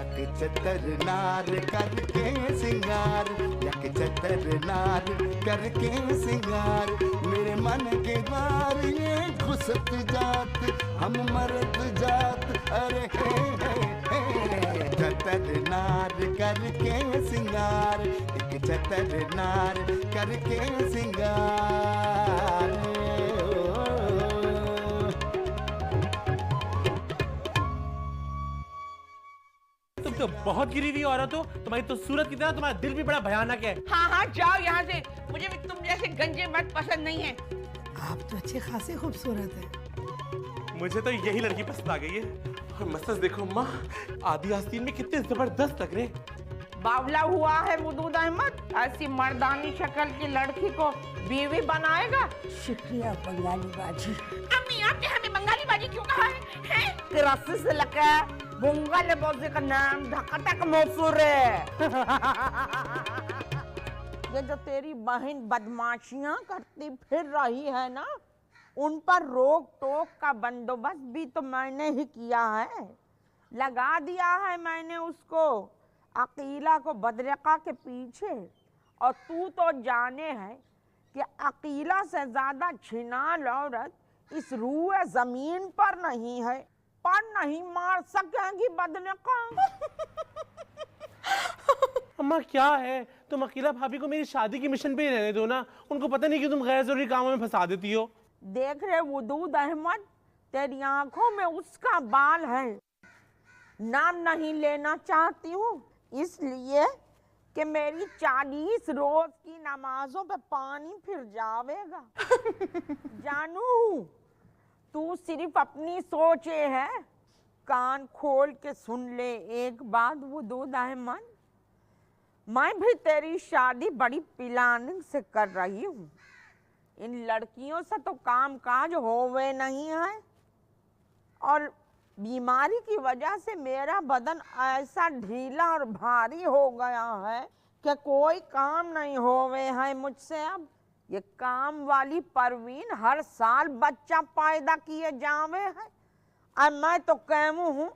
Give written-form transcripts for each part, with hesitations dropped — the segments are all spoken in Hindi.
यक चतर नार करके सिंगार, यक चतर नार करके सिंगार, मेरे मन के द्वार ये घुसत जात, हम मरत जात, अरे हे चतर नार करके सिंगार, एक चतर नार करके सिंगार। तुम तो बहुत गिरी हुई औरत हो, तुम्हारी तो सूरत की तरह तुम्हारा दिल भी बड़ा भयानक है। हाँ हाँ जाओ यहाँ से, मुझे भी तुम जैसे गंजे मर्द पसंद नहीं है। आप तो अच्छे खासे खूबसूरत हैं। मुझे तो यही लड़की पसंद आ गई है। और मसल्स देखो माँ, आदि आस्तीन में कितने जबरदस्त लग रहे हैं। बावला हुआ है वदूद अहमद, ऐसी मर्दानी शक्ल की लड़की को बीवी बनाएगा। शुक्रिया बंगाली बाजी। अम्मी आपने हमें बंगाली बाजी क्यों कहा है? रस्से से लगा बंगाली बाजी का नाम धकटक मौसूर है। ये जो तेरी बहन बदमाशियां करती फिर रही है ना, उन पर रोक टोक का बंदोबस्त भी तो मैंने ही किया है। लगा दिया है मैंने उसको अकीला को बदरका के पीछे। और तू तो जाने है कि अकीला से ज्यादा छिनाल औरत इस रूए जमीन पर नहीं है, पर नहीं मार सकेंगी बदरका। अम्मा क्या है, तुम अकीला भाभी को मेरी शादी की मिशन पे ही रहने दो ना। उनको पता नहीं कि तुम गैर जरूरी कामों में फंसा देती हो। देख रहे वदूद अहमद, तेरी आंखों में उसका बाल है। नाम नहीं लेना चाहती हूँ इसलिए कि मेरी 40 रोज की नमाजों पे पानी फिर जावेगा। जानू तू सिर्फ अपनी सोचे है। कान खोल के सुन ले एक बात वदूद अहमद, मैं भी तेरी शादी बड़ी प्लानिंग से कर रही हूँ। इन लड़कियों से तो काम काज होवे नहीं है, और बीमारी की वजह से मेरा बदन ऐसा ढीला और भारी हो गया है कि कोई काम नहीं होवे है मुझसे। अब ये काम वाली परवीन हर साल बच्चा पैदा किए जावे है। अब मैं तो कहूँ हूँ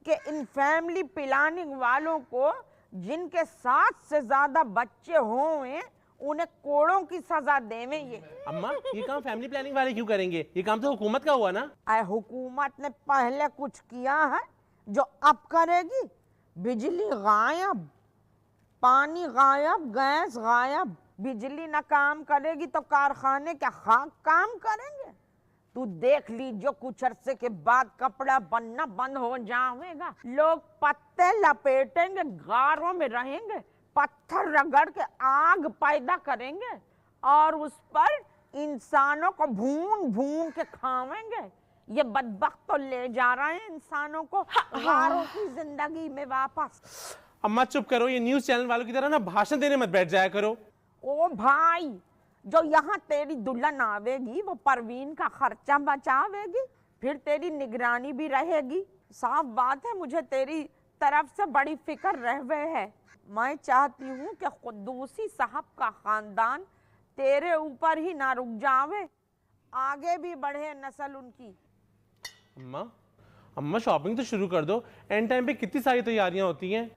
कि इन फैमिली प्लानिंग वालों को जिनके 7 से ज्यादा बच्चे हों उन्हें कोड़ों की सजा देवे। ये अम्मा ये काम फैमिली प्लानिंग वाले क्यों करेंगे? ये काम तो हुकूमत का हुआ ना। हुकूमत ने पहले कुछ किया है जो अब करेगी? बिजली गायब, पानी गायब, गैस गायब। बिजली ना काम करेगी तो कारखाने क्या खाक काम करेंगे? तू देख लीजिए कुछ अरसे के बाद कपड़ा बनना बंद हो जाएगा। लोग पत्ते लपेटेंगे, गारों में रहेंगे, पत्थर रगड़ के आग पैदा करेंगे और उस पर इंसानों को भून भून के खावेंगे। ये बदबख्त तो ले जा रहे हैं इंसानों को गारों की जिंदगी में वापस। अम्मा चुप करो, ये न्यूज़ चैनल वालों की तरह ना भाषण देने मत बैठ जाया करो। ओ भाई, जो यहाँ तेरी दुल्हन आवेगी वो परवीन का खर्चा बचावेगी, फिर तेरी निगरानी भी रहेगी। साफ बात है मुझे तेरी तरफ से बड़ी फिक्र रहवे है। मैं चाहती हूँ कि कुद्दूसी साहब का खानदान तेरे ऊपर ही ना रुक जावे, आगे भी बढ़े नस्ल उनकी। अम्मा शॉपिंग तो शुरू कर दो, एंड टाइम पे कितनी सारी तैयारियां होती हैं।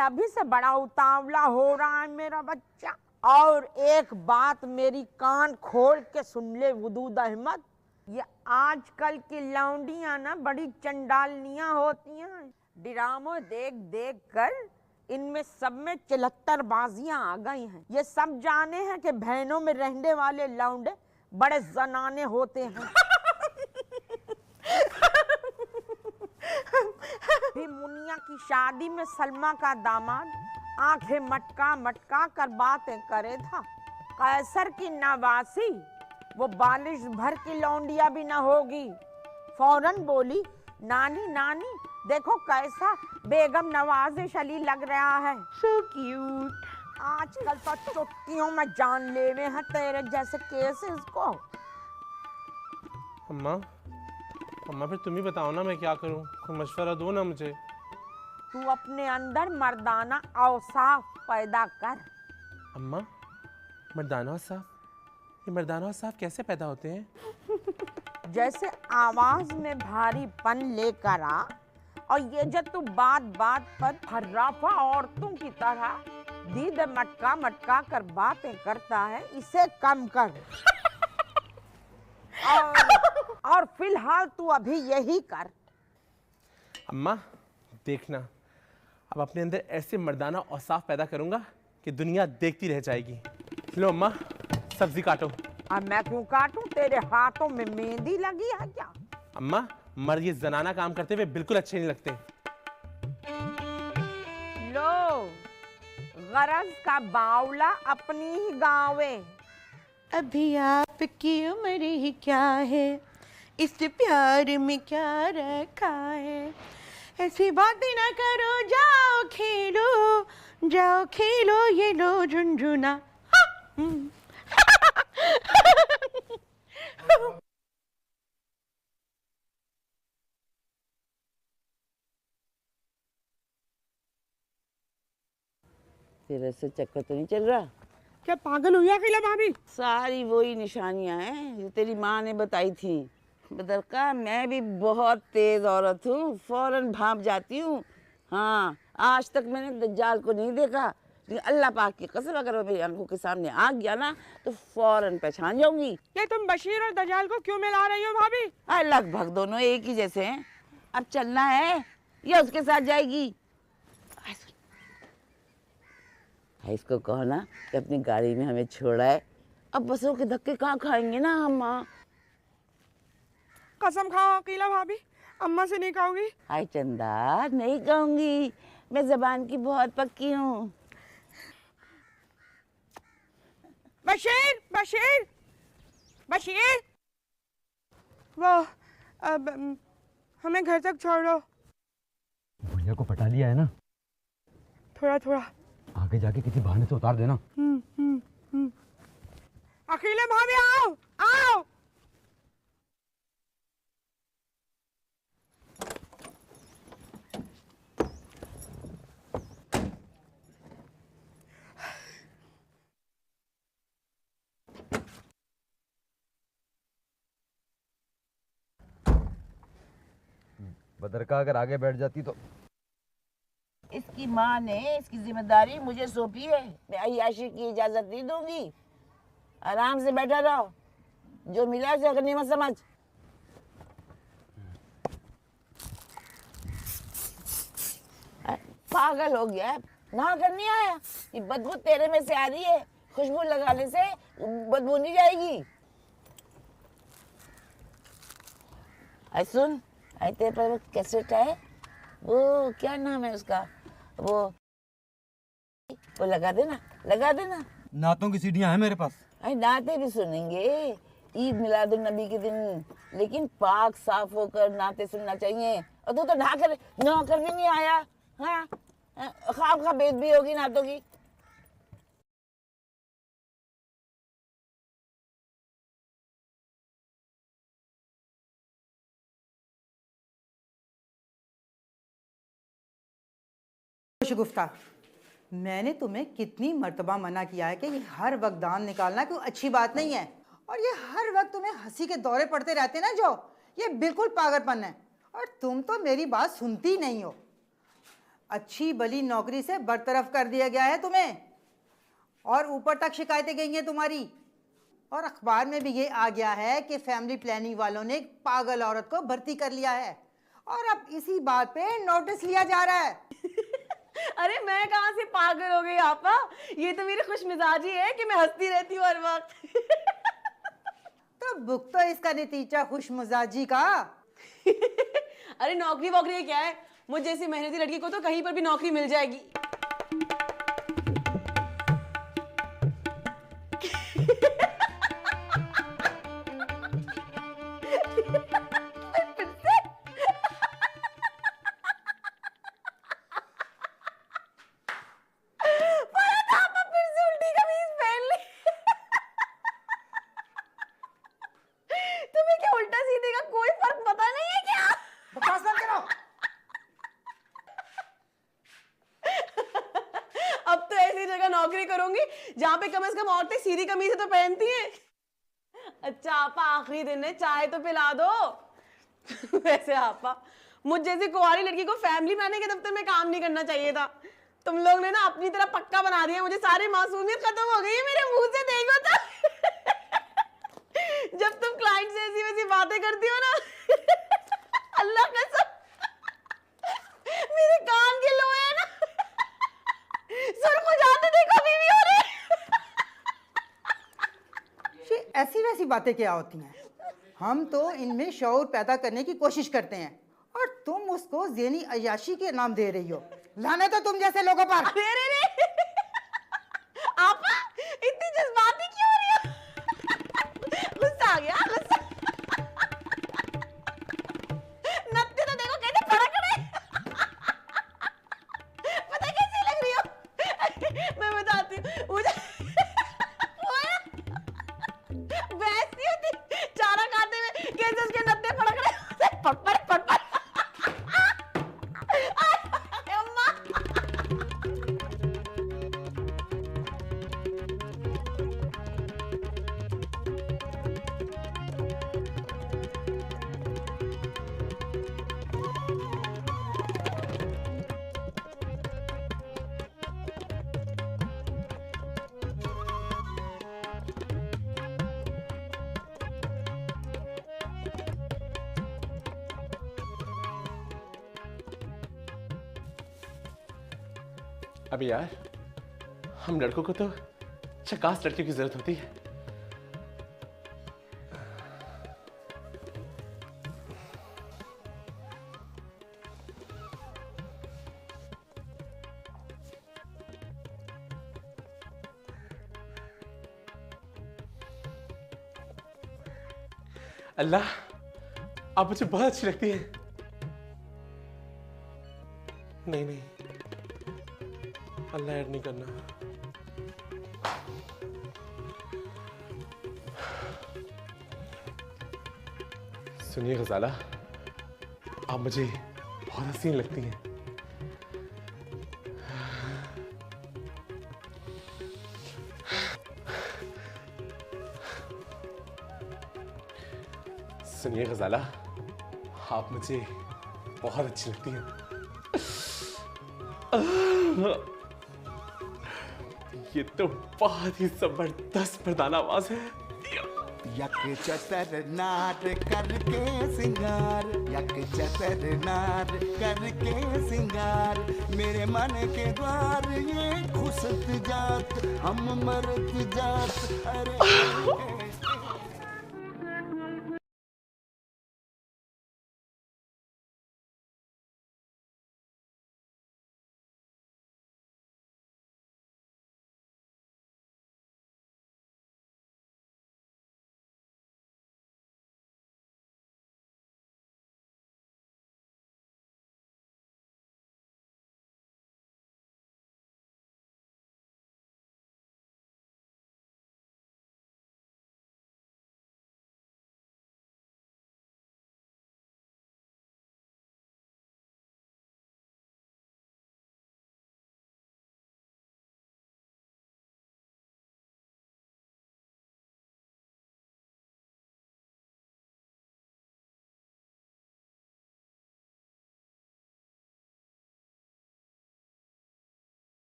अभी से बड़ा उतावला हो रहा है मेरा बच्चा। और एक बात मेरी कान खोल के सुन ले वदूद अहमद, ये आजकल की लौंडियां ना बड़ी चंडालनियां होती हैं। ड्रामों देख देख कर इनमें सब में 74 बाजियां आ गई हैं। ये सब जाने हैं कि बहनों में रहने वाले लौंडे बड़े जनाने होते हैं। भी मुनिया की शादी में सलमा का दामाद आंखें मटका मटका कर बातें करे था। कैसर की नवासी वो बालिश भर की लौंडिया भी न होगी। फौरन बोली, नानी नानी देखो कैसा बेगम नवाजिश अली लग रहा है। So cute. आजकल तो चुटकियों में जान लेवे हैं तेरे जैसे केसेस को। अम्मा फिर तुम ही बताओ ना मैं क्या करूं, कोई मशवरा दो ना मुझे। तू अपने अंदर मर्दाना औसाफ पैदा कर। अम्मा मर्दाना औसाफ, ये मर्दाना औसाफ कैसे पैदा होते हैं? जैसे आवाज में भारीपन लेकर आ और ये जो तू बात बात पर फर्राफा औरतों की तरह दीद मटका मटका कर बातें करता है, इसे कम कर। और फिलहाल तू अभी यही कर। अम्मा देखना, अब अपने अंदर ऐसे मर्दाना औसाफ पैदा करूंगा कि दुनिया देखती रह जाएगी। लो अम्मा, सब्जी काटो। अब मैं क्यों काटूं? तेरे हाथों में मेहंदी लगी है क्या? अम्मा, मर्द ये जनाना काम करते हुए बिल्कुल अच्छे नहीं लगते। लो, गरज का बावला अपनी ही गावे। अभी आपकी उम्र ही क्या है, इस प्यार में क्या रखा है। ऐसी बातें ना करो, जाओ खेलो ये लो झुनझुना। तेरे से चक्कर तो नहीं चल रहा? क्या पागल हुई अकेला भाभी? सारी वही निशानियां हैं जो तेरी माँ ने बताई थी। बदरका, मैं भी बहुत तेज औरत हूँ, फौरन भाप जाती हूँ। हाँ, आज तक मैंने दज्जाल को नहीं देखा, लेकिन अल्लाह पाक की कसम अगर वो मेरी आंखों के सामने आ गया ना तो फौरन पहचान जाऊंगी। ये तुम बशीर और दजाल को क्यों मिला रही हो भाभी? लगभग दोनों एक ही जैसे हैं। अब चलना है या उसके साथ जाएगी? इसको कहो ना कि अपनी गाड़ी में हमें छोड़ा है। अब बसों के धक्के कहाँ खाएंगे ना हम। कसम खाओ अकेला भाभी, अम्मा से नहीं कहोगी? हाय चंदा, नहीं कहूंगी, मैं जबान की बहुत पक्की हूँ। बशीर बशीर बशीर, वो अब हमें घर तक छोड़ दो। भैया को पटा लिया है ना? थोड़ा थोड़ा आगे जाके किसी बहाने से उतार देना। अकेले भाभी आओ आओ। बदरका अगर आगे बैठ जाती तो। इसकी माँ ने इसकी जिम्मेदारी मुझे सौंपी है, मैं अय्याशी की इजाजत नहीं दूंगी। आराम से बैठा रहो, जो मिला उसे गनीमत समझ। पागल हो गया, नहा कर नहीं आया? ये बदबू तेरे में से आ रही है, खुशबू लगाने से बदबू नहीं जाएगी। आई सुन, आई तेरे पर वो कैसेट है, वो क्या नाम है उसका, वो लगा देना, लगा देना। नातों की सीढ़ियां हैं मेरे पास। अरे नाते भी सुनेंगे ईद मिलादुन नबी के दिन, लेकिन पाक साफ होकर नाते सुनना चाहिए। और तू तो नहा कर भी नहीं आया। हाँ, ख्वाब खा बेद भी होगी नातों की। गुफ्ता, मैंने तुम्हें कितनी मर्तबा मना किया है कि ये हर वक्त दान निकालना कोई अच्छी बात नहीं है, और ये हर वक्त तुम्हें हंसी के दौरे पड़ते रहते ना, जो ये बिल्कुल पागलपन है। और तुम तो मेरी बात सुनती नहीं हो। अच्छी भली नौकरी से बरतरफ कर दिया गया है तुम्हें, और ऊपर तक शिकायतें गई हैं तुम्हारी, और अखबार में भी ये आ गया है कि फैमिली प्लानिंग वालों ने एक पागल औरत को भर्ती कर लिया है, और अब इसी बात पे नोटिस लिया जा रहा है। अरे मैं कहाँ से पागल हो गई आपा, ये तो मेरी खुशमिजाजी है कि मैं हंसती रहती हूँ हर वक्त। तो बुक तो इसका नतीजा खुशमिजाजी का। अरे नौकरी वोकरी क्या है, मुझ जैसी मेहनती लड़की को तो कहीं पर भी नौकरी मिल जाएगी। नौकरी करूंगी जहाँ पे कम से कम औरतें सीधी कमीज तो पहनती हैं। अच्छा आपा, आखिरी दिन है, चाय तो पिला दो। वैसे आपा, मुझ जैसी कुंवारी लड़की को फैमिली प्लानिंग के दफ्तर में काम नहीं करना चाहिए था। तुम लोग ने ना अपनी तरह पक्का बना दिया, मुझे सारी मासूमियत खत्म हो गई है मेरे मुंह से, देखो तो। जब तुम क्लाइंट से ऐसी वैसी बातें करती हो ना, अल्लाह कसम मेरे कान के लोए ना सुर्ख हो जाते, देखो बीवी हो रही। ये ऐसी वैसी बातें क्या होती हैं? हम तो इनमें शऊर पैदा करने की कोशिश करते हैं और तुम उसको ज़ेनी अय्याशी के नाम दे रही हो। लाने तो तुम जैसे लोगों पर। अरे आपा इतनी जज्बाती क्यों हो रही हो? गुस्सा आ गया, गुस्सा। नत्ते तो देखो कैसे फड़क रहे। पता कैसी लग रही हो? मैं बताती हूँ, मुझे भैंस नहीं होती, चारा खाते हुए कैसे उसके नत्ते फड़क रहे, पटपट पटपट। अबे यार, हम लड़कों को तो झकास लड़कियों की जरूरत होती है। अल्लाह, आप मुझे बहुत अच्छी लगती है। नहीं नहीं, अल्लाह ऐड नहीं करना। सुनिए गजाला, आप मुझे बहुत हसीन लगती हैं। सुनिए गजाला, आप मुझे बहुत अच्छी लगती हैं। ये तो बहुत ही जबरदस्त मर्दाना आवाज है। यक चतर नार करके सिंगार, यक चतर नार करके सिंगार, मेरे मन के द्वार ये खुसत जात, हम मरत जात। अरे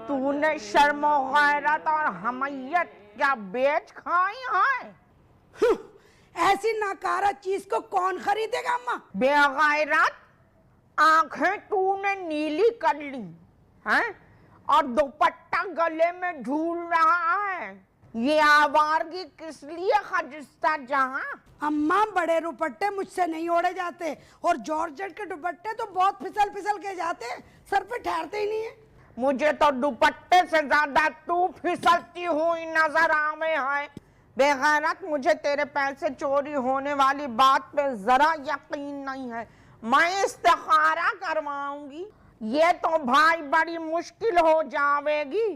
तूने शर्म गैरत और हमायत क्या बेच खाई है? ऐसी नाकारा चीज को कौन खरीदेगा अम्मा? बेगैरत, आंखें तूने नीली कर ली हैं और दुपट्टा गले में झूल रहा है। ये आवारगी किस लिए खजिस्ता जहां? अम्मा, बड़े दुपट्टे मुझसे नहीं ओढ़े जाते और जॉर्जेट के दुपट्टे तो बहुत फिसल फिसल के जाते, सर पे ठहरते ही नहीं है। मुझे तो दुपट्टे से ज्यादा तू फिसलती हुई नजर आवे है। बेगैरत, मुझे तेरे पैसे चोरी होने वाली बात पे जरा यकीन नहीं है। मैं इस्तिखारा करवाऊंगी। ये तो भाई बड़ी मुश्किल हो जाएगी।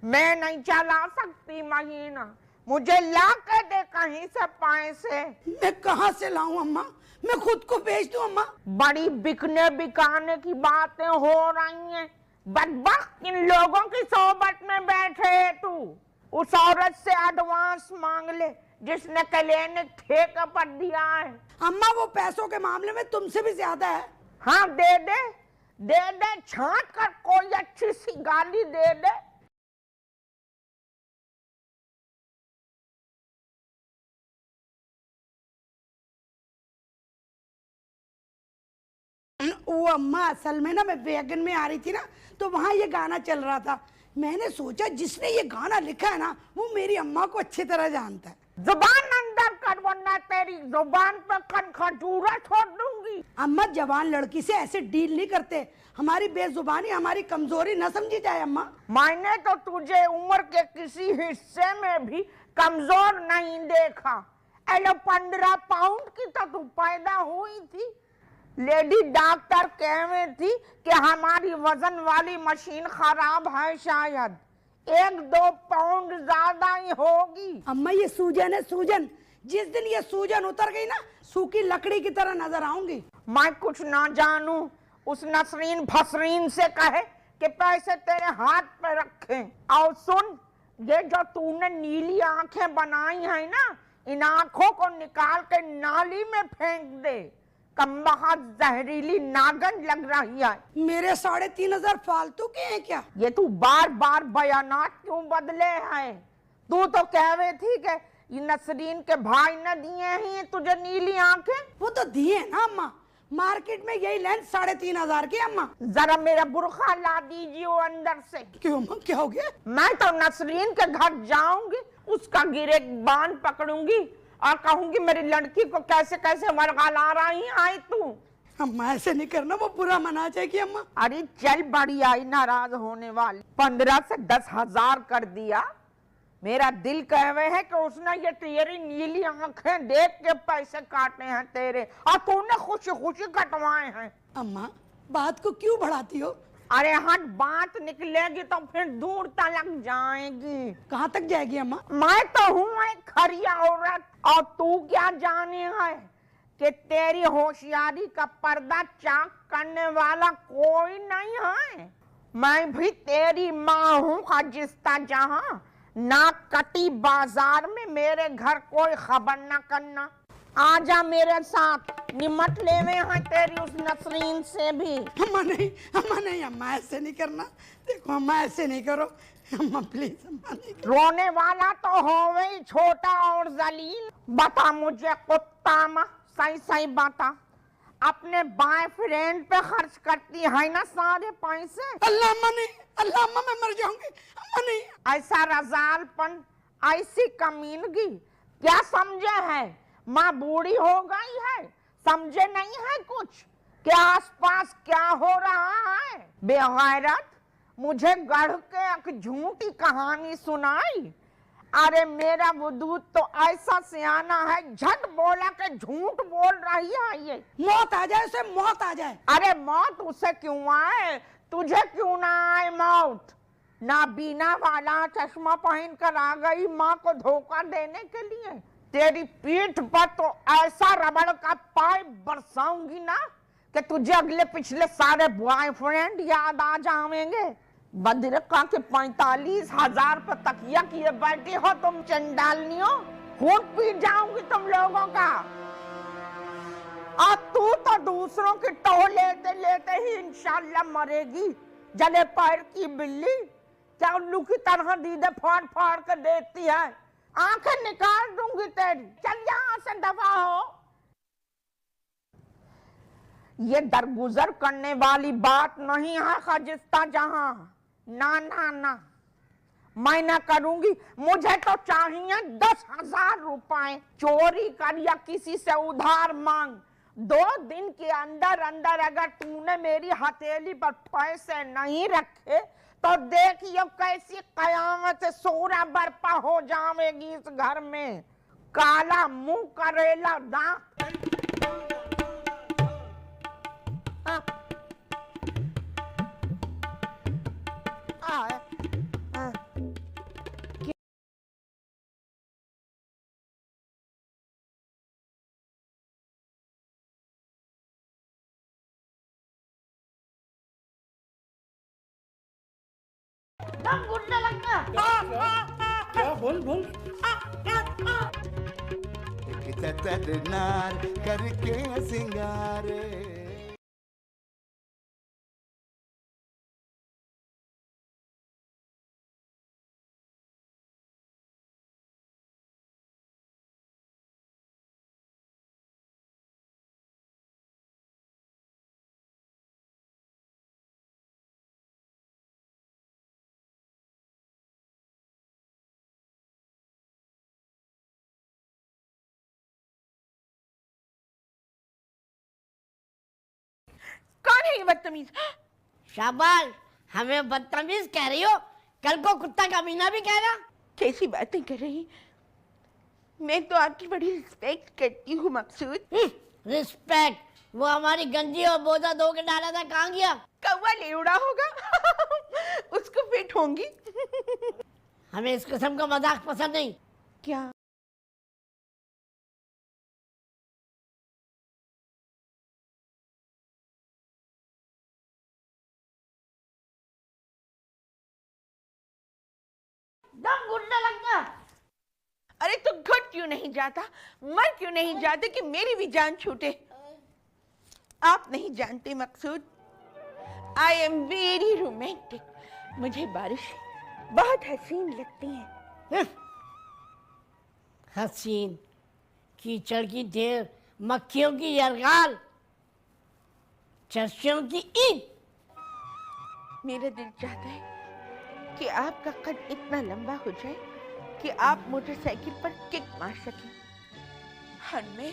मैं नहीं चला सकती महीना। मुझे ला के दे कहीं से पैसे। मैं कहाँ से लाऊं अम्मा? मैं खुद को बेच दूं अम्मा? बड़ी बिकने बिकाने की बातें हो रही हैं। बदबख्त, इन लोगों की सोबत में बैठे है तू। उस औरत से एडवांस मांग ले जिसने क्लिनिक ठेका पर दिया है। अम्मा वो पैसों के मामले में तुमसे भी ज्यादा है। हाँ दे दे, दे दे, छांट कर कोई अच्छी सी गाली दे दे। वो अम्मा असल में ना मैं वैगन में आ रही थी ना, तो वहाँ ये गाना चल रहा था। मैंने सोचा जिसने ये गाना लिखा है ना वो मेरी अम्मा को अच्छी तरह जानता है। जुबान अंदर कर वरना तेरी जुबान पर खजूरा छोड़ दूंगी। अम्मा जवान लड़की से ऐसे डील नहीं करते। हमारी बेजुबानी हमारी कमजोरी न समझी जाए अम्मा। मैंने तो तुझे उम्र के किसी हिस्से में भी कमजोर नहीं देखा। 15 पाउंड की तो तू पैदा हुई थी। लेडी डॉक्टर कह रही थी कि हमारी वजन वाली मशीन खराब है, शायद 1-2 पाउंड ज्यादा ही होगी। अम्मा ये सूजन है, सूजन। जिस दिन ये सूजन उतर गई ना सूखी लकड़ी की तरह नजर आऊंगी। मैं कुछ ना जानू। उस नसरीन फसरीन से कहे कि पैसे तेरे हाथ पे रखे। और सुन, ये जो तूने नीली आंखें बनाई है ना, इन आंखों को निकाल के नाली में फेंक दे। कमबख्त जहरीली नागन लग रही है। मेरे 3,500 फालतू के हैं क्या? ये तू बार बार बयानात क्यों बदले हैं? तू तो कह रही थी कि ये नसरीन के भाई ने दिए हैं तुझे नीली आंखें। वो तो दिए ना अम्मा। मार्केट में यही लेंस 3,500 की अम्मा। जरा मेरा बुरखा ला दीजिए वो अंदर से। क्यों अम्मा, क्या हो गया? मैं तो नसरीन के घर जाऊंगी, उसका गिरेबान पकड़ूंगी और कहूंगी मेरी लड़की को कैसे कैसे मरगला रही आई तू। अम्मा ऐसे नहीं करना, वो बुरा मना जाएगी अम्मा। अरे चल, बड़ी आई नाराज होने वाली। 15 से 10,000 कर दिया। मेरा दिल कह रहे है कि उसने ये तेरी नीली आंखें देख के पैसे काटे हैं तेरे, और तूने खुशी खुशी कटवाए हैं। अम्मा बात को क्यों बढ़ाती हो? अरे हट, बात निकलेगी तो फिर दूर तक जाएगी। कहाँ तक जाएगी अम्मा? मैं तो हूँ एक खरी औरत, और तू क्या जाने है कि तेरी होशियारी का पर्दा चाक करने वाला कोई नहीं है। मैं भी तेरी माँ हूँ खजिस्ता जहाँ। ना कटी बाजार में मेरे घर कोई खबर न करना। आजा मेरे साथ, निमट लेवे हैं तेरी उस नसरीन से भी। अम्मा नहीं, अम्मा नहीं, अम्मा ऐसे नहीं करना। देखो अम्मा ऐसे नहीं करो अम्मा, प्लीज अम्मा नहीं करो। रोने वाला तो हो गई छोटा और जलील। बता मुझे कुत्ता माँ, सही सही बता, अपने बॉयफ्रेंड पे खर्च करती है ना सारे पैसे? अल्लाह अम्मा नहीं, अल्लाह अम्मा मैं मर जाऊंगी। अम्मा नहीं। ऐसा रजालपन, ऐसी कमीनगी क्या समझे है? माँ बूढ़ी हो गई है, समझे नहीं है कुछ कि आसपास क्या हो रहा है? बेगैरत, मुझे गढ़ के एक झूठी कहानी सुनाई। अरे मेरा वजूद तो ऐसा सियाना है, झट बोला के झूठ बोल रही है ये। मौत आ जाए उसे, मौत आ जाए। अरे मौत उसे क्यों आए, तुझे क्यों ना आए मौत? नाबीना वाला चश्मा पहन कर आ गई माँ को धोखा देने के लिए। तेरी पीठ पर तो ऐसा रबड़ का पाइप बरसाऊंगी ना कि तुझे अगले पिछले सारे बॉयफ्रेंड याद आ जाएंगे। बदरका के 45,000 पर तकिया किए बैठे हो तुम चंडालनियों। खून पी जाऊंगी तुम लोगों का। और तू तो दूसरों की टो लेते लेते ही इंशाल्लाह मरेगी। जले पैर की बिल्ली क्या उल्लू की तरह दीदे फाड़ फाड़ कर देती है। आंखें निकाल दूंगी तेरी। चल यहाँ से दफा हो। ये दरगुजर करने वाली बात नहीं है खजिस्ता जहां। ना ना ना, मैं ना करूंगी। मुझे तो चाहिए 10,000 रुपए। चोरी कर या किसी से उधार मांग। 2 दिन के अंदर अंदर अगर तूने मेरी हथेली पर पैसे नहीं रखे तो देखियो कैसी कयामत सूरा बर्पा हो जाएगी इस घर में। काला मुंह करेला दांत। हाँ। हाँ। दम घुटने लगता। क्या बोल बोल। एक चतर नार करके सिंगार। कौन है ये बदतमीज? शाबाश, हमें बदतमीज कह रही हो, कल को कुत्ता कमीना भी कहेगा। कैसी बातें कर रही? मैं तो आपकी बड़ी रिस्पेक्ट करती हूँ मकसूद। रिस्पेक्ट? वो हमारी गंजी और बोझा धो के डाला था, कहाँ गया? कौवा लेवड़ा होगा। उसको फिट होंगी। हमें इस किस्म का मजाक पसंद नहीं। क्या? दम घुटने लगता। अरे तो घुट क्यों नहीं जाता, मर क्यों नहीं जाते कि मेरी भी जान छूटे? आप नहीं जानते मकसूद, आई एम वेरी रोमांटिक। मुझे बारिश बहुत हसीन लगती है। हसीन? कीचड़ की ढेर, मक्खियों की यरगाल, चर्चियों की ईद। मेरा दिल चाहता है कि आपका कद इतना लंबा हो जाए कि आप मोटरसाइकिल पर किक मार सकें। और मैं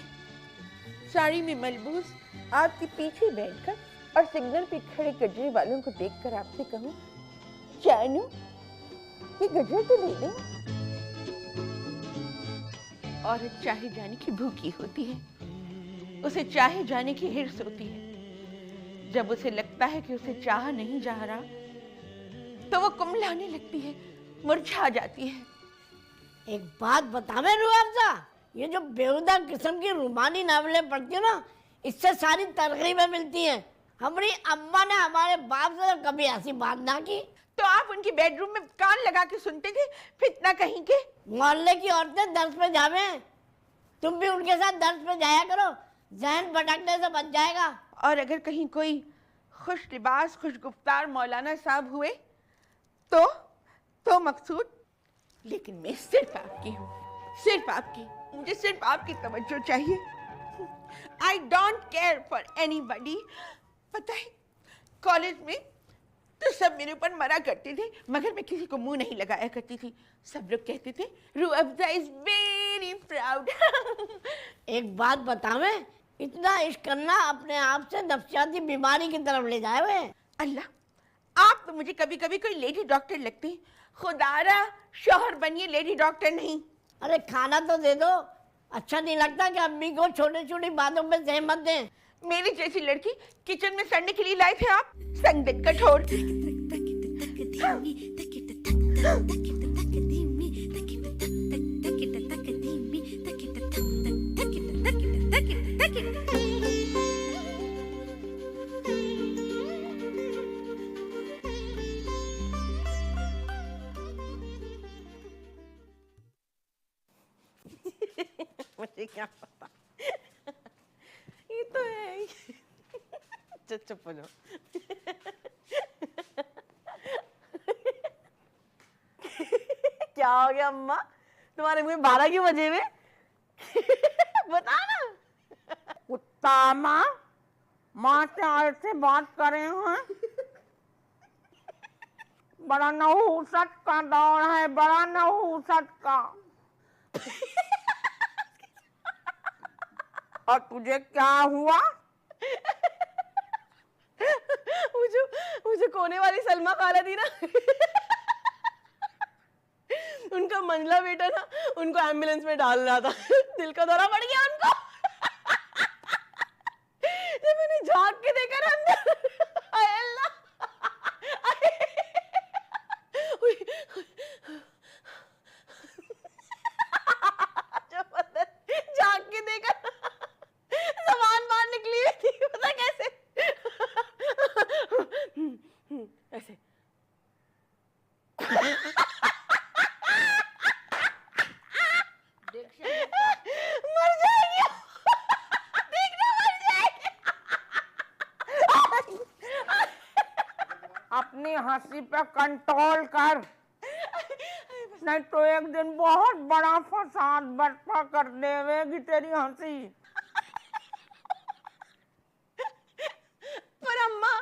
साड़ी में मलबूस आपके पीछे बैठकर और सिग्नल पे खड़े गजरे वालों को देखकर आपसे कहूं, जानू ये गजरे तो ले लें। औरत चाहे जाने की भूखी होती है, उसे चाहे जाने की हिर्स होती है। जब उसे लगता है कि उसे चाहा नहीं जा रहा, तो वो कुम्हलाने लगती है, मुरझा जाती है। एक बात बता मैं रुआवजा, ये जो बेहुदा किस्म की रूमानी नावलें पढ़ती हो ना, इससे सारी तरकीबें मिलती हैं। हमारी अम्मा ने हमारे बाप से कभी ऐसी बात ना की। तो आप उनकी बेडरूम में कान लगा के सुनते थे, फितना कहीं के। मोहल्ले की औरतें दर्स पे जावे, तुम भी उनके साथ दर्स पे जाया करो, जहन भटकने से बच जाएगा। और अगर कहीं कोई खुश लिबास खुश गुफ्तार मौलाना साहब हुए तो मकसूद, लेकिन मैं सिर्फ आपकी हूँ, सिर्फ आपकी। मुझे सिर्फ आपकी तवज्जो चाहिए। I don't care for anybody. पता है कॉलेज में तो सब मेरे ऊपर मरा करते थे, मगर मैं किसी को मुंह नहीं लगाया करती थी। सब लोग कहते थे Rooh Afza is very proud. एक बात बतावे, इतना इश्क करना अपने आप से नफ्सियाती बीमारी की तरफ ले जाए हुए। अल्लाह, आप तो मुझे कभी कभी कोई लेडी डॉक्टर लगती हैं। खुदारा शौहर बनिए, लेडी डॉक्टर नहीं। अरे खाना तो दे दो। अच्छा नहीं लगता कि अम्मी को छोटी छोटी बातों पे सहमत दें। मेरी जैसी लड़की किचन में सड़ने के लिए लाए थे आप, संगत कठोर। मुझे क्या पता, ये तो है ही। चुप हो जाओ। क्या हो गया अम्मा, तुम्हारे मुंह में 12 क्यों बजे हुए? बता ना। कुत्ता माँ से बात करे हैं। बड़ा नहुसत का दौर है, बड़ा नहुसत का। और तुझे क्या हुआ? मुझे कोने वाली सलमा खाला थी ना, उनका मंझला बेटा ना उनको एम्बुलेंस में डाल रहा था, दिल का दौरा पड़ गया उनको। जब मैंने झांक के देखा ना अंदर, हाय अल्लाह, जब अंदर झांक के देखा जबान बाहर निकली हुई थी, पता कैसे, ऐसे। मर जाएगी, देखना मर जाएगी। अपनी हंसी पे कंट्रोल कर, नहीं तो एक दिन बहुत बड़ा फसाद बर्पा कर देवेगी तेरी हंसी। पर अम्मा,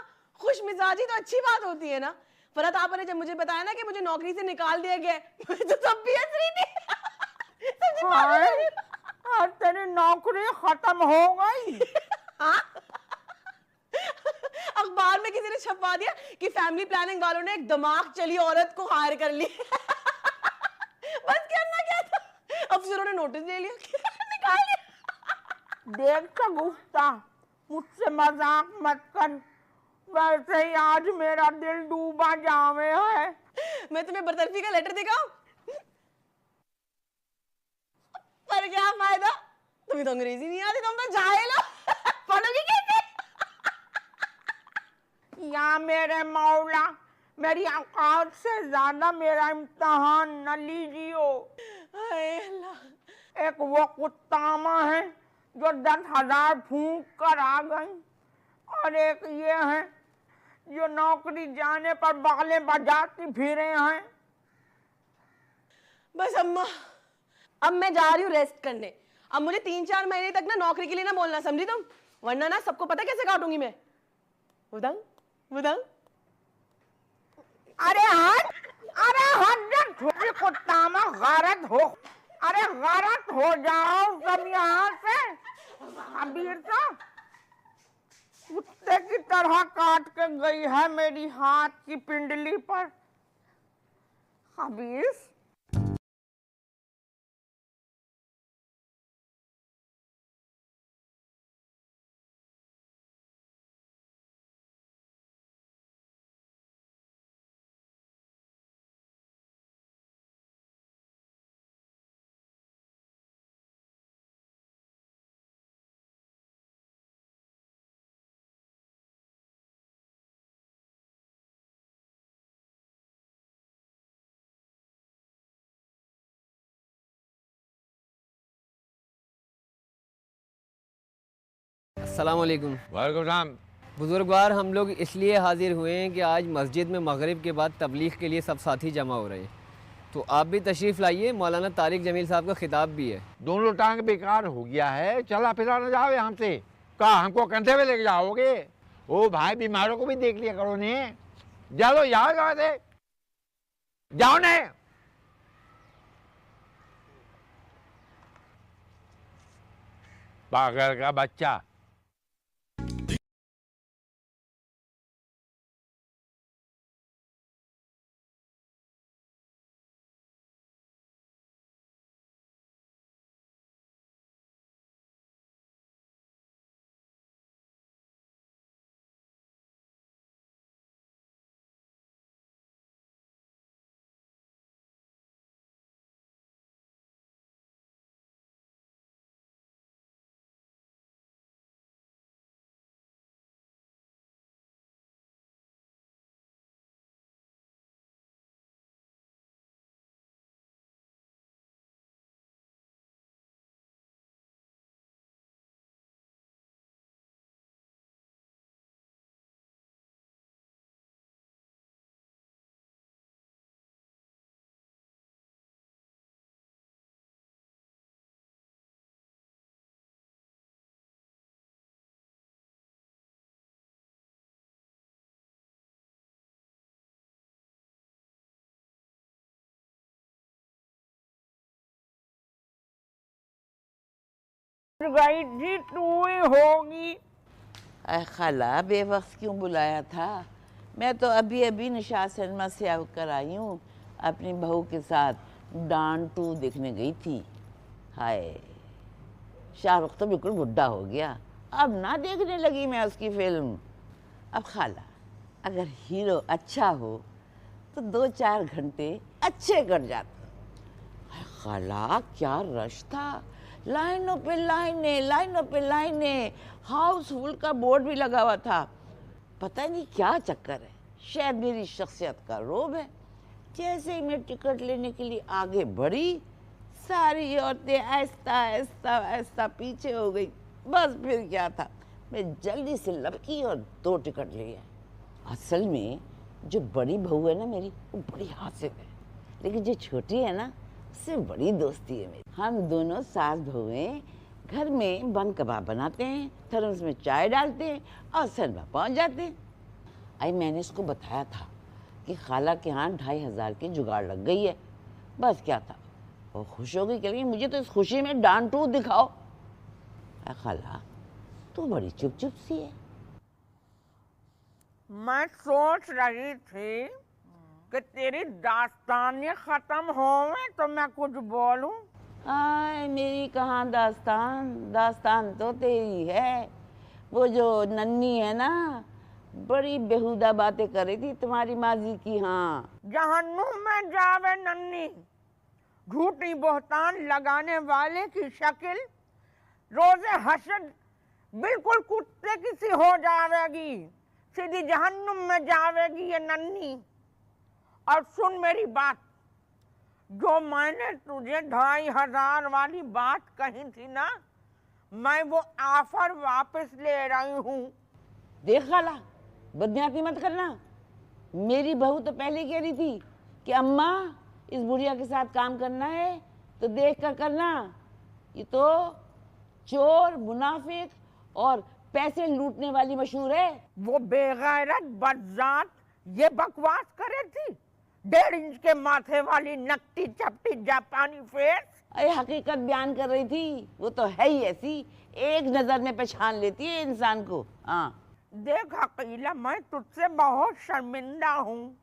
खुश मिजाजी तो अच्छी बात होती है ना। फरहत आपा ने जब मुझे बताया ना कि मुझे नौकरी से निकाल दिया गया है, मैं तो तब भी हंस रही थी। और तेरी नौकरी खत्म हो गई। अखबार में किसी ने छपवा दिया कि फैमिली प्लानिंग वालों ने एक दिमाग चली औरत को हायर कर ली। बस करना क्या था, अफसरों ने नोटिस ले लिया, निकाल लिया। देख शगुफ्ता, मुझसे मजाक मत कर, वैसे ही आज मेरा दिल डूबा जावे है। मैं तुम्हें बरतरफी का लेटर दिखाऊं? पर क्या फायदा, तुम्हें तो अंग्रेजी नहीं आती, तुम तो जाहिल हो। पढ़ोगी कैसे? या मेरे मौला, मेरी औकात से ज्यादा मेरा इम्तहान न लीजियो। हाय अल्लाह। एक वो कुत्तामा है जो 10,000 फूंक कर आ गई, और एक ये है जो नौकरी जाने पर बाले बजाती फिरे हैं। बस अम्मा, अब मैं जा रही हूँ रेस्ट करने। अब मुझे 3-4 महीने तक ना नौकरी के लिए ना बोलना, समझी तुम? वरना ना सबको पता कैसे काटूंगी मैं। बताऊं? बताऊं? अरे हद छोटी कुत्तामा, गलत हो, अरे गलत हो जाओ सब यहाँ से। अबीर सा कुत्ते की तरह काट के गई है मेरी हाथ की पिंडली पर। हबीस, अस्सलाम वालेकुम। वालेकुम सलाम। बुजुर्गवार, हम लोग इसलिए हाजिर हुए हैं कि आज मस्जिद में मगरिब के बाद तबलीग के लिए सब साथी जमा हो रहे हैं, तो आप भी तशरीफ़ लाइए। मौलाना तारिक जमील साहब का खिताब भी है। दोनों टांग बेकार हो गया है, चला फिरा न जाओ यहाँ से। कहा हमको कंधे पे लेके जाओगे? ओ भाई, बीमारों को भी देख लिया करो ने। जाओ यहाँ से, जाओ ने। पागल का बच्चा। गई थी तू ही होगी। खाला, बेवक्त क्यों बुलाया था? मैं तो अभी अभी निशात सिनेमा से आकर आई हूँ, अपनी बहू के साथ डान 2 देखने गई थी। हाय, शाहरुख तो बिल्कुल बुढ़ा हो गया, अब ना देखने लगी मैं उसकी फिल्म। अब खाला, अगर हीरो अच्छा हो तो 2-4 घंटे अच्छे कट जाते। खाला, क्या रश था, लाइनों पे लाइनें, लाइनों पे लाइनें, हाउसफुल का बोर्ड भी लगा हुआ था। पता नहीं क्या चक्कर है, शायद मेरी शख्सियत का रोब है। जैसे ही मैं टिकट लेने के लिए आगे बढ़ी, सारी औरतें आहिस्ता आहिस्ता आहिस्ता पीछे हो गई। बस फिर क्या था, मैं जल्दी से लपकी और 2 टिकट ले आई। असल में जो बड़ी बहू है ना मेरी, वो बड़ी हासिल है, लेकिन जो छोटी है ना, उससे बड़ी दोस्ती है मेरी। हम दोनों सास बहुएं घर में बन कबाब बनाते हैं, थर्मस में चाय डालते हैं और सिनेमा पहुंच जाते हैं। आई मैंने उसको बताया था कि खाला के यहाँ 2500 की जुगाड़ लग गई है। बस क्या था, वो खुश हो गई, कह रही मुझे तो इस खुशी में डान 2 दिखाओ। खाला, तू बड़ी चुप चुप सी है। मैं सोच रही थी कि तेरी दास्तानें खत्म होवे तो मैं कुछ बोलूं। आय, मेरी कहाँ दास्तान, दास्तान तो तेरी है। वो जो नन्नी है ना, बड़ी बेहुदा बातें कर रही थी तुम्हारी माजी की। हाँ, जहन्नुम में जावे नन्नी, झूठी बोहतान लगाने वाले की शक्ल रोजे हशर बिल्कुल कुत्ते की सी हो जावेगी, सीधी जहन्नुम में जावेगी ये नन्नी। और सुन मेरी बात, जो मैंने तुझे 2500 वाली बात कही थी ना, मैं वो ऑफर वापस ले रही हूँ। देख खाला, बदनियाती मत करना। मेरी बहू तो पहले कह रही थी कि अम्मा, इस बुढ़िया के साथ काम करना है तो देख कर करना, ये तो चोर, मुनाफिक और पैसे लूटने वाली मशहूर है। वो बेगैरत बदजात ये बकवास करे थी, 1.5 इंच के माथे वाली नकटी चपटी जापानी फेस। अरे हकीकत बयान कर रही थी, वो तो है ही ऐसी, एक नजर में पहचान लेती है इंसान को। हाँ, देख अकीला, मैं तुझसे बहुत शर्मिंदा हूँ।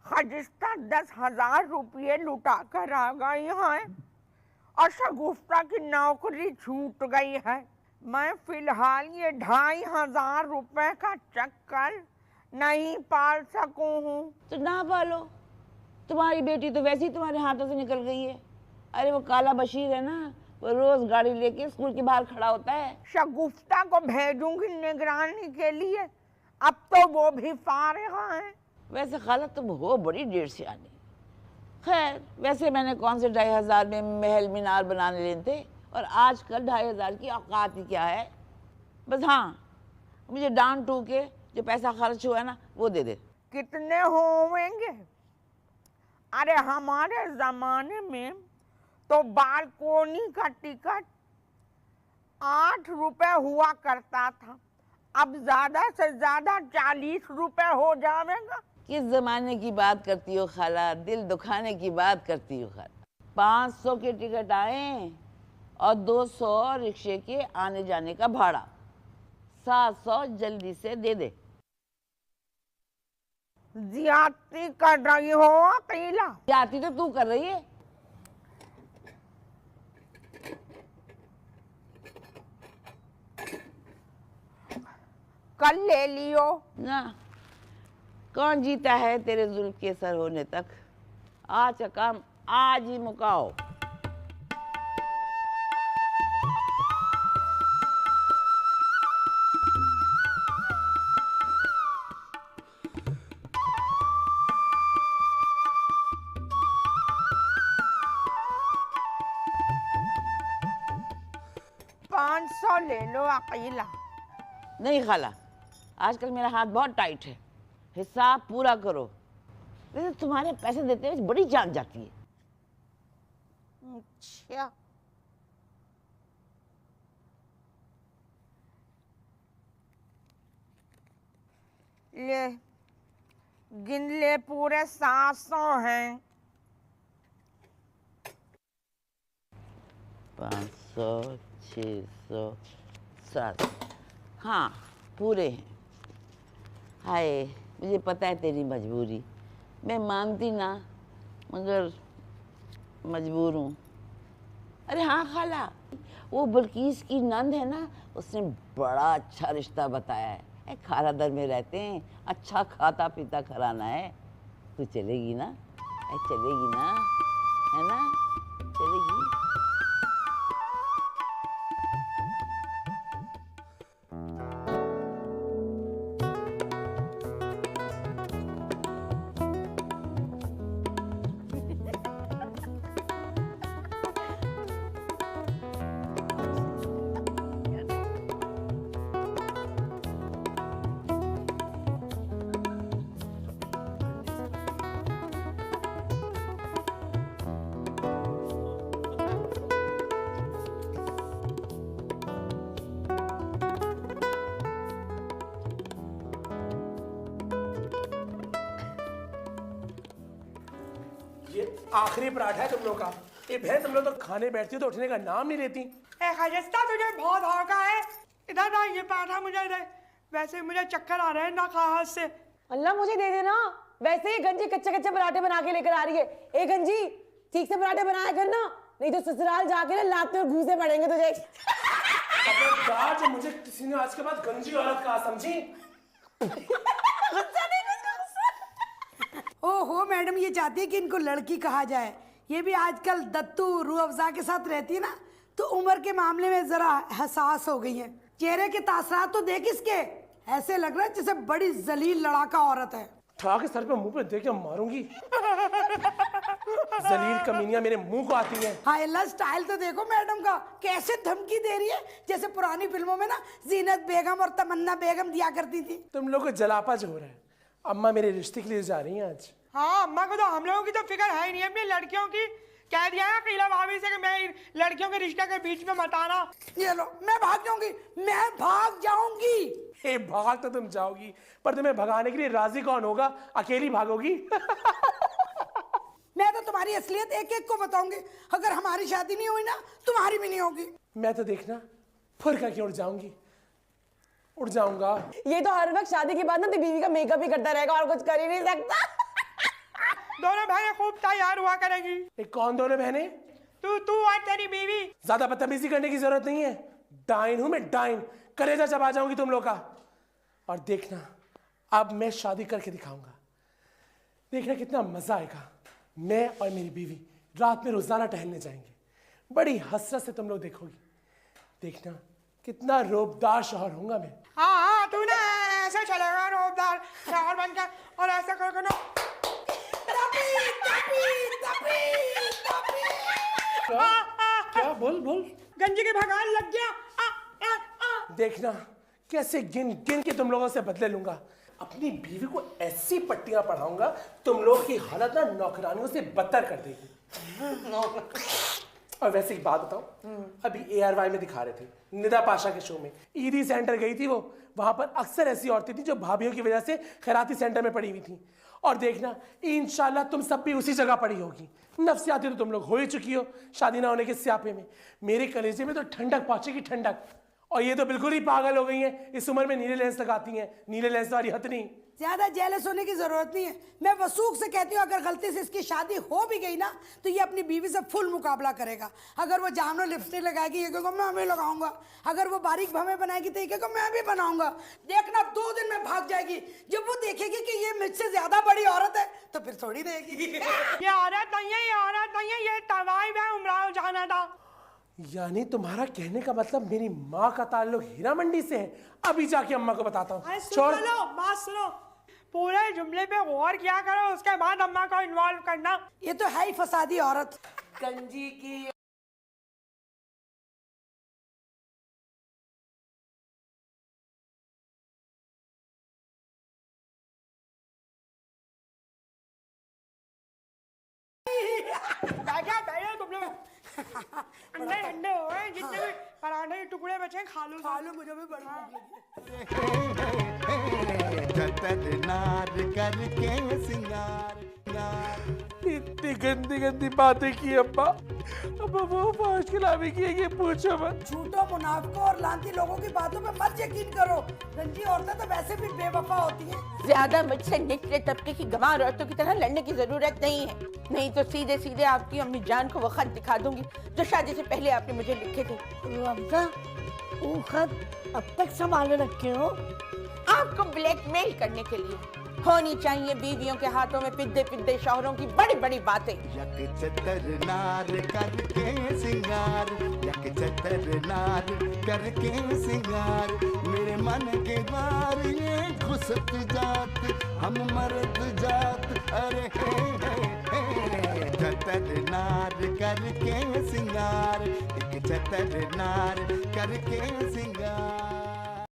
खजिस्ता 10,000 रुपये लुटा कर आ गई है और शगुफ्ता की नौकरी छूट गई है। मैं फिलहाल ये 2500 रुपये का चक्कर नहीं पाल सकूं हूँ। तो ना पालो, तुम्हारी बेटी तो वैसे ही तुम्हारे हाथों से निकल गई है। अरे वो काला बशीर है ना, वो रोज गाड़ी लेके स्कूल के बाहर खड़ा होता है। शगुफ्ता को भेजूंगी निगरानी के लिए, अब तो वो भी फारिग है। वैसे खाला तुम हो बड़ी देर से आनी। खैर, वैसे मैंने कौन से 2500 में महल मीनार बनाने लेने थे, और आजकल 2500 की औकात ही क्या है। बस हाँ, मुझे डान 2 के जो पैसा खर्च हुआ है ना, वो दे दे। कितने होंगे? अरे हमारे जमाने में तो बालकोनी का टिकट 8 रुपए हुआ करता था, अब ज्यादा से ज्यादा 40 रुपए हो जाएगा। किस जमाने की बात करती हो खाला, दिल दुखाने की बात करती हो खाला। 500 के टिकट आए और 200 रिक्शे के आने जाने का भाड़ा, 700 जल्दी से दे दे। ज्यादती कर रही हो अकीला। ज्यादती तो तू कर रही है। कल ले लियो ना, कौन जीता है तेरे जुल्फ के सर होने तक। आज का काम आज ही मुकाओ। $500 ले लो अकीला। नहीं खाला, आजकल मेरा हाथ बहुत टाइट है, हिसाब पूरा करो। वैसे तुम्हारे पैसे देते हुए बड़ी जान जाती है। अच्छा, ले गिन ले, पूरे 700 हैं। 500, 600, 700, हाँ पूरे हैं। हाय, मुझे पता है तेरी मजबूरी, मैं मानती ना, मगर मजबूर हूँ। अरे हाँ खाला, वो बल्कीस की नंद है ना, उसने बड़ा अच्छा रिश्ता बताया है। खारा दर में रहते हैं, अच्छा खाता पीता खराना है। तू चलेगी ना? चलेगी ना, है ना? चलेगी। आखिरी पराठा है तुम लोग का। ये भैंस तुम लोग तो खाने बैठती हो तो उठने का नाम नहीं लेती। खजस्ता तुझे बहुत हौका है। इधर ना ये पराठा मुझे दे, वैसे मुझे चक्कर आ रहे हैं ना खा से। अल्लाह मुझे दे देना। वैसे ही गंजी कच्चे कच्चे पराठे बना के लेकर आ रही है। ए गंजी ठीक से पराठे बनाया करना, नहीं तो ससुराल जाके ना लात में घूसे पड़ेंगे तुझे। खबरदार, जो मुझे किसी ने आज के बाद गंजी औरत कहा, समझी? ओहो मैडम, ये चाहती है कि इनको लड़की कहा जाए। ये भी आजकल दत्तू रूह अफ़ज़ा के साथ रहती है ना, तो उम्र के मामले में जरा हसास हो गई है। चेहरे के तासरात तो देख इसके, ऐसे लग रहा है जैसे बड़ी जलील लड़ाका औरत है। ठा के सर पे मुंह पे दे के मारूंगी। जलील कमीनियां मेरे मुंह को आती हैं। हाँ अल्लाह, स्टाइल तो देखो मैडम का, कैसे धमकी दे रही है, जैसे पुरानी फिल्मों में ना जीनत बेगम और तमन्ना बेगम दिया करती थी। तुम लोग को जलापा जो हो रहा है। अम्मा मेरे रिश्ते के लिए जा रही हैं आज। हाँ अम्मा को तो हम लोगों की तो फिक्र है ही नहीं, अपनी लड़कियों की। कह दिया है कीला भाभी से कि मैं लड़कियों के रिश्ते के बीच में मत आना। ये लो, मैं भाग जाऊंगी, मैं भाग जाऊंगी। हे भाग तो तुम जाओगी, पर तुम्हें भगाने के लिए राजी कौन होगा? अकेली भागोगी? मैं तो तुम्हारी असलियत एक एक को बताऊंगी। अगर हमारी शादी नहीं हुई ना, तुम्हारी भी नहीं होगी। मैं तो देखना फुर करके उड़ जाऊंगी, उड़ जाऊंगा। ये तो हर वक्त शादी के बाद ना बीवी का मेकअप ही करता रहेगा और कुछ कर ही नहीं सकता। दोनों बहनें खूब तैयार हुआ करेंगी। एक कौन दोनों बहनें? तू और तेरी बीवी। ज्यादा बदतमीजी करने की जरूरत नहीं है। डाइन हूं मैं, डाइन। कलेजा चबा जाऊंगी तुम लोग का। और देखना अब मैं शादी करके दिखाऊंगा। देखना कितना मजा आएगा। मैं और मेरी बीवी रात में रोजाना टहलने जाएंगे। बड़ी हसरत से तुम लोग देखोगी। देखना कितना रोबदार शौहर होऊंगा मैं। हाँ तू ना ऐसे चलेगा रोबदार शौहर बनकर, और ऐसा करके ना क्या बोल गंजी के भगान लग गया। देखना कैसे गिन गिन के तुम लोगों से बदले लूंगा। अपनी बीवी को ऐसी पट्टियां पढ़ाऊंगा तुम लोग की हालत ना नौकरानियों से बदतर कर देगी। और वैसे एक बात बताऊं, अभी ARY में दिखा रहे थे निदा पाशा के शो में। ईदी सेंटर गई थी वो, वहां पर अक्सर ऐसी औरतें थी जो भाभीयों की वजह से खैराती सेंटर में पड़ी हुई थी। और देखना इंशाल्लाह तुम सब भी उसी जगह पड़ी होगी। नफसियाती तो तुम लोग हो ही चुकी हो शादी ना होने के स्यापे में। मेरे कलेजे में तो ठंडक पहुंचेगी, ठंडक। और ये तो बिल्कुल ही पागल हो गई हैं, इस उम्र में नीले लेंस लगाती हैं। नीले लेंस वाली हथनी। ज्यादा जेलस होने की जरूरत नहीं है। मैं वसूख से कहती हूँ, अगर गलती से इसकी शादी हो भी गई ना, तो ये अपनी बीवी से फुल मुकाबला करेगा। अगर वो जामनो लिपस्टिक लगाएगी, ये कहेगा मैं भी लगाऊंगा। अगर वो बारीक भवें बनाएगी तो ये कहेगा मैं भी बनाऊंगा। देखना 2 दिन में भाग जाएगी। जब वो देखेगी कि ये मुझसे ज्यादा बड़ी औरत है, तो फिर थोड़ी देगी। ये औरत नहीं है, ये औरत नहीं है, ये तवाइफ है, उमराव जाना था। यानी तुम्हारा कहने का मतलब मेरी माँ का ताल्लुक हीरा मंडी से है। अभी जाके अम्मा को बताता हूँ। छोड़ लो, बात सुनो, पूरे जुमले पे गौर किया करो, उसके बाद अम्मा को इन्वॉल्व करना। ये तो है ही फसादी औरत। गंजी की तुम लोग अंडे अंडे हो गए। जितने भी पराठे के टुकड़े बचे खा लो, मुझे भी बड़ी नार करके सिंगार। इतनी गंदी गंदी बातें की अम्मा। अब वो फौज खिलाफी की है, ये पूछो मत। झूठों, मुनाफिकों और लांती लोगों की बातों पे मत यकीन करो। रंजी औरतें तो वैसे भी बेवफा होती हैं। ज्यादा मुझसे निचले तबके की गंवार औरतों की तरह लड़ने की जरूरत नहीं है, नहीं तो सीधे सीधे आपकी अम्मी जान को वो खत दिखा दूंगी जो शादी से पहले आपने मुझे लिखे थे। रुआबजा, वो खत अब तक संभाले रखे हो? आपको ब्लैकमेल करने के लिए। होनी चाहिए बीवियों के हाथों में पिद्दे पिद्दे शौहरों की बड़ी बड़ी बातें। यक चतर नार करके सिंगार, यक चतर नार करके सिंगार, मेरे मन के द्वार ये घुसत जात, हम मर्द जात, अरे हे चतर नार करके सिंगार, एक चतर नार करके सिंगार।